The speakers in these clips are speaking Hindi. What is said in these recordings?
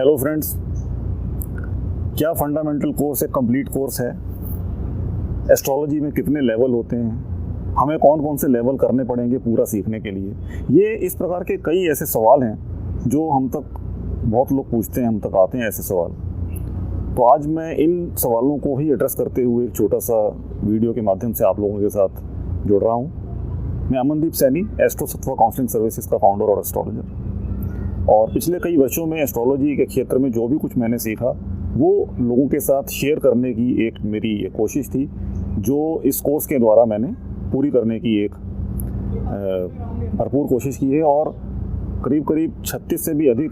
हेलो फ्रेंड्स, क्या फंडामेंटल कोर्स एक कंप्लीट कोर्स है? एस्ट्रोलॉजी में कितने लेवल होते हैं? हमें कौन कौन से लेवल करने पड़ेंगे पूरा सीखने के लिए? ये इस प्रकार के कई ऐसे सवाल हैं जो हम तक बहुत लोग पूछते हैं, हम तक आते हैं ऐसे सवाल। तो आज मैं इन सवालों को ही एड्रेस करते हुए एक छोटा सा वीडियो के माध्यम से आप लोगों के साथ जुड़ रहा हूँ। मैं Amandeep Saini, astro Sattva counselling services का फाउंडर और एस्ट्रोलॉजर। और पिछले कई वर्षों में एस्ट्रोलॉजी के क्षेत्र में जो भी कुछ मैंने सीखा वो लोगों के साथ शेयर करने की एक मेरी कोशिश थी, जो इस कोर्स के द्वारा मैंने पूरी करने की एक भरपूर कोशिश की है। और करीब करीब 36 से भी अधिक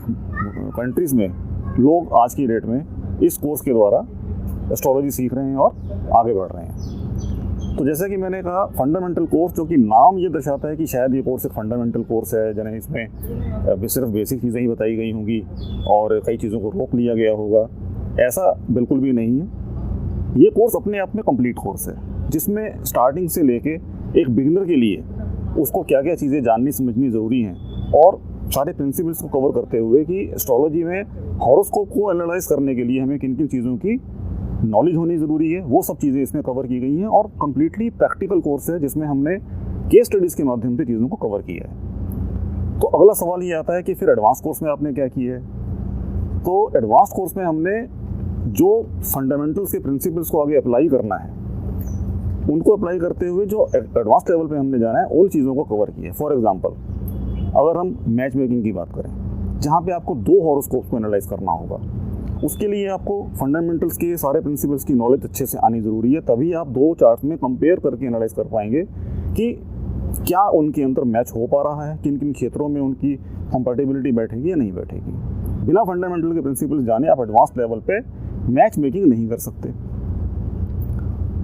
कंट्रीज़ में लोग आज की डेट में इस कोर्स के द्वारा एस्ट्रोलॉजी सीख रहे हैं और आगे बढ़ रहे हैं। तो जैसा कि मैंने कहा, फंडामेंटल कोर्स, जो कि नाम ये दर्शाता है कि शायद ये कोर्स एक फंडामेंटल कोर्स है, जैसे इसमें सिर्फ बेसिक चीज़ें ही बताई गई होंगी और कई चीज़ों को रोक लिया गया होगा। ऐसा बिल्कुल भी नहीं है। ये कोर्स अपने आप में कंप्लीट कोर्स है, जिसमें स्टार्टिंग से लेके एक बिगिनर के लिए उसको क्या क्या चीज़ें जाननी समझनी ज़रूरी हैं और सारे प्रिंसिपल्स को कवर करते हुए कि एस्ट्रोलॉजी में हॉरोस्कोप को एनालाइज करने के लिए हमें किन किन चीज़ों की नॉलेज होनी ज़रूरी है, वो सब चीज़ें इसमें कवर की गई हैं। और कम्प्लीटली प्रैक्टिकल कोर्स है, जिसमें हमने केस स्टडीज़ के माध्यम से चीज़ों को कवर किया है। तो अगला सवाल ये आता है कि फिर एडवांस कोर्स में आपने क्या किया है? तो एडवांस कोर्स में हमने जो फंडामेंटल्स के प्रिंसिपल्स को आगे अप्लाई करना है, उनको अप्लाई करते हुए जो एडवांस लेवल पे हमने जाना है, उन चीज़ों को कवर किया है। फॉर एग्जांपल, अगर हम मैच मेकिंग की बात करें, जहाँ पे आपको 2 हॉरोस्कोप्स को एनालाइज करना होगा, उसके लिए आपको फंडामेंटल्स के सारे प्रिंसिपल्स की नॉलेज अच्छे से आनी ज़रूरी है। तभी आप 2 चार्ट में कंपेयर करके एनालाइज कर पाएंगे कि क्या उनके अंदर मैच हो पा रहा है, किन किन क्षेत्रों में उनकी कंपैटिबिलिटी बैठेगी या नहीं बैठेगी। बिना फंडामेंटल के प्रिंसिपल्स जाने आप एडवांस लेवल पे मैच मेकिंग नहीं कर सकते।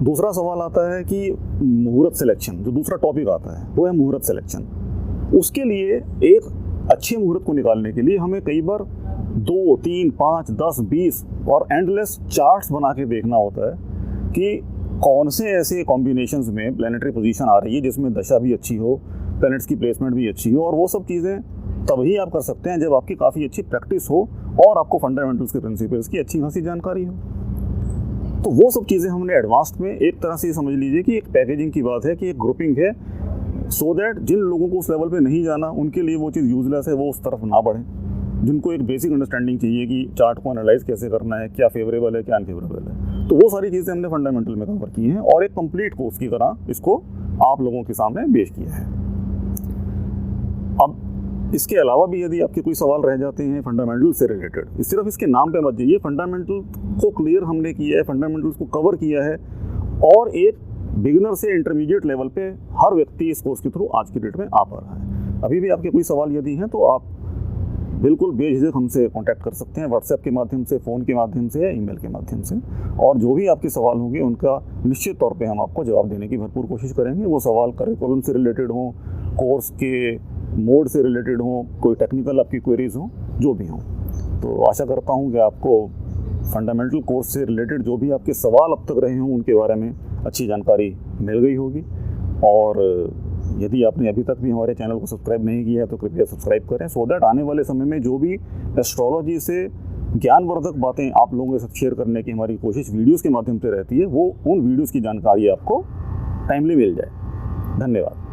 दूसरा सवाल आता है कि मुहूर्त सिलेक्शन, जो दूसरा टॉपिक आता है वो है मुहूर्त सिलेक्शन। उसके लिए एक अच्छे मुहूर्त को निकालने के लिए हमें कई बार 2, 3, 5, 10, 20 और एंडलेस चार्ट्स बना के देखना होता है कि कौन से ऐसे कॉम्बिनेशंस में प्लैनेटरी पोजीशन आ रही है जिसमें दशा भी अच्छी हो, प्लैनेट्स की प्लेसमेंट भी अच्छी हो। और वो सब चीज़ें तभी आप कर सकते हैं जब आपकी काफ़ी अच्छी प्रैक्टिस हो और आपको फंडामेंटल्स के प्रिंसिपल्स की अच्छी खासी जानकारी हो। तो वो सब चीज़ें हमने एडवांस्ड में, एक तरह से समझ लीजिए कि एक पैकेजिंग की बात है, कि एक ग्रुपिंग है, सो दैट जिन लोगों को उस लेवल पे नहीं जाना उनके लिए वो चीज़ यूजलेस है, वो उस तरफ ना बढ़ें। जिनको एक बेसिक अंडरस्टैंडिंग चाहिए कि चार्ट को एनालाइज कैसे करना है, क्या फेवरेबल है, क्या अनफेवरेबल है, तो वो सारी चीज़ें हमने फंडामेंटल में कवर की हैं और एक कंप्लीट कोर्स की तरह इसको आप लोगों के सामने पेश किया है। अब इसके अलावा भी यदि आपके कोई सवाल रह जाते हैं फंडामेंटल से रिलेटेड, सिर्फ इसके नाम पे मत जाइए। फंडामेंटल को क्लियर हमने किया है, फंडामेंटल्स को कवर किया है और एक बिगिनर से इंटरमीडिएट लेवल पे हर व्यक्ति इस कोर्स के थ्रू आज की डेट में आ पा रहा है। अभी भी आपके कोई सवाल यदि हैं तो आप बिल्कुल बेझिझक हमसे कांटेक्ट कर सकते हैं, व्हाट्सएप के माध्यम से, फ़ोन के माध्यम से या ईमेल के माध्यम से। और जो भी आपके सवाल होंगे उनका निश्चित तौर पे हम आपको जवाब देने की भरपूर कोशिश करेंगे। वो सवाल करिकुलम से रिलेटेड हों, कोर्स के मोड से रिलेटेड हों, कोई टेक्निकल आपकी क्वेरीज हों, जो भी हों। तो आशा करता हूँ कि आपको फंडामेंटल कोर्स से रिलेटेड जो भी आपके सवाल अब तक रहे हों उनके बारे में अच्छी जानकारी मिल गई होगी। और यदि आपने अभी तक भी हमारे चैनल को सब्सक्राइब नहीं किया है तो कृपया सब्सक्राइब करें, सो दैट आने वाले समय में जो भी एस्ट्रोलॉजी से ज्ञानवर्धक बातें आप लोगों के साथ शेयर करने की हमारी कोशिश वीडियोज़ के माध्यम से रहती है, वो उन वीडियोज़ की जानकारी आपको टाइमली मिल जाए। धन्यवाद।